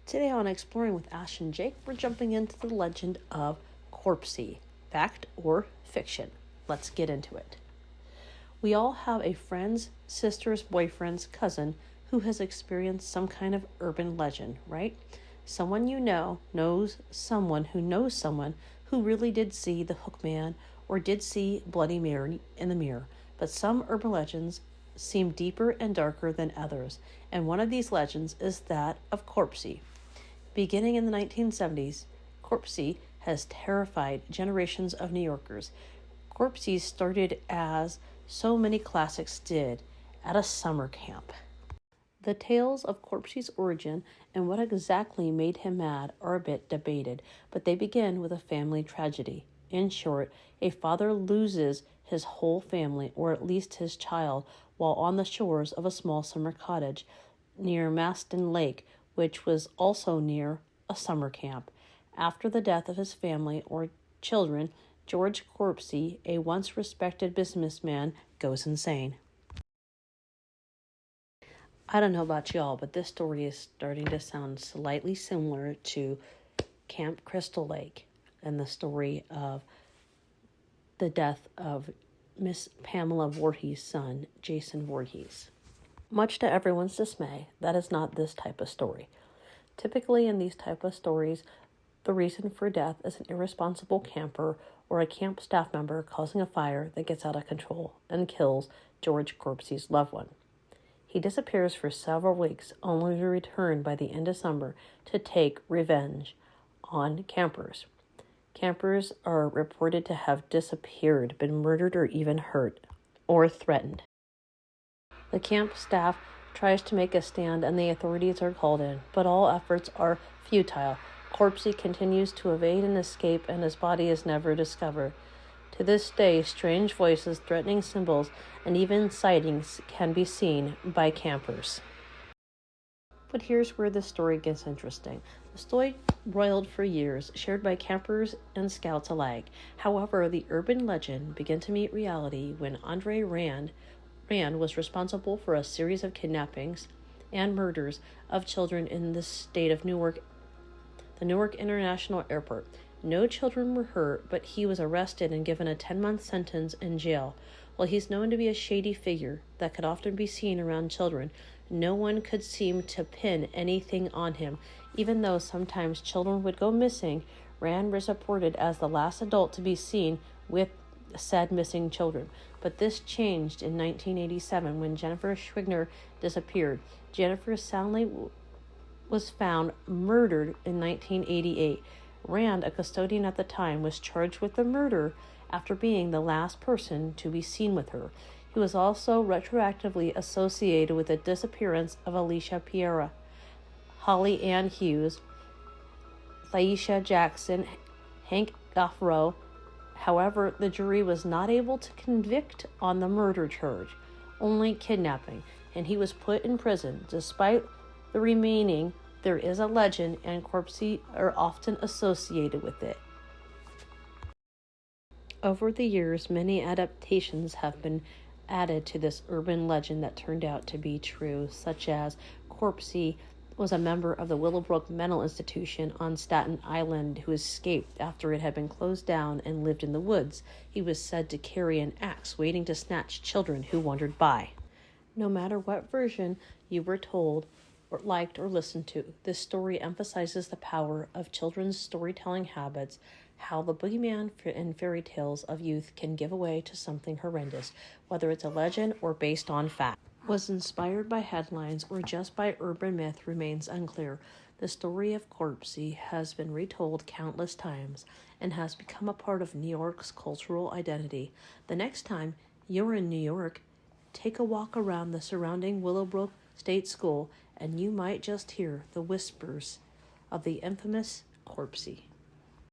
Today on Exploring with Ash and Jake, we're jumping into the legend of CROPSEY. Fact or fiction? Let's get into it. We all have a friend's, sister's, boyfriend's, cousin who has experienced some kind of urban legend, right? Someone you know knows someone who really did see the Hook Man or did see Bloody Mary in the mirror. But some urban legends seem deeper and darker than others, and one of these legends is that of CROPSEY. Beginning in the 1970s, CROPSEY has terrified generations of New Yorkers. CROPSEY started as so many classics did, at a summer camp. The tales of CROPSEY's origin and what exactly made him mad are a bit debated, but they begin with a family tragedy. In short, a father loses his whole family, or at least his child, while on the shores of a small summer cottage near Maston Lake, which was also near a summer camp. After the death of his family or children, George CROPSEY, a once respected businessman, goes insane. I don't know about y'all, but this story is starting to sound slightly similar to Camp Crystal Lake and the story of the death of Miss Pamela Voorhees' son, Jason Voorhees. Much to everyone's dismay, that is not this type of story. Typically in these type of stories, the reason for death is an irresponsible camper or a camp staff member causing a fire that gets out of control and kills George CROPSEY's loved one. He disappears for several weeks, only to return by the end of summer to take revenge on campers. Campers are reported to have disappeared, been murdered, or even hurt or threatened. The camp staff tries to make a stand and the authorities are called in, but all efforts are futile. CROPSEY continues to evade and escape, and his body is never discovered. To this day, strange voices, threatening symbols, and even sightings can be seen by campers. But here's where the story gets interesting. The story roiled for years, shared by campers and scouts alike. However, the urban legend began to meet reality when Andre Rand was responsible for a series of kidnappings and murders of children in the state of Newark, the Newark International Airport. No children were hurt, but he was arrested and given a 10-month sentence in jail. While he's known to be a shady figure that could often be seen around children, no one could seem to pin anything on him. Even though sometimes children would go missing, Rand was reported as the last adult to be seen with said missing children. But this changed in 1987 when Jennifer Schwigner disappeared. Jennifer Soundly was found murdered in 1988. Rand, a custodian at the time, was charged with the murder after being the last person to be seen with her. He was also retroactively associated with the disappearance of Alicia Piera, Holly Ann Hughes, Thaisha Jackson, Hank Gaffaro. However, the jury was not able to convict on the murder charge, only kidnapping, and he was put in prison. Despite the remaining, there is a legend, and CROPSEY are often associated with it. Over the years, many adaptations have been added to this urban legend that turned out to be true, such as CROPSEY was a member of the Willowbrook Mental Institution on Staten Island who escaped after it had been closed down and lived in the woods. He was said to carry an axe waiting to snatch children who wandered by. No matter what version you were told or liked or listened to, this story emphasizes the power of children's storytelling habits, how the boogeyman and fairy tales of youth can give way to something horrendous, whether it's a legend or based on fact. Was inspired by headlines or just by urban myth remains unclear. The story of CROPSEY has been retold countless times and has become a part of New York's cultural identity. The next time you're in New York, take a walk around the surrounding Willowbrook State School and you might just hear the whispers of the infamous CROPSEY.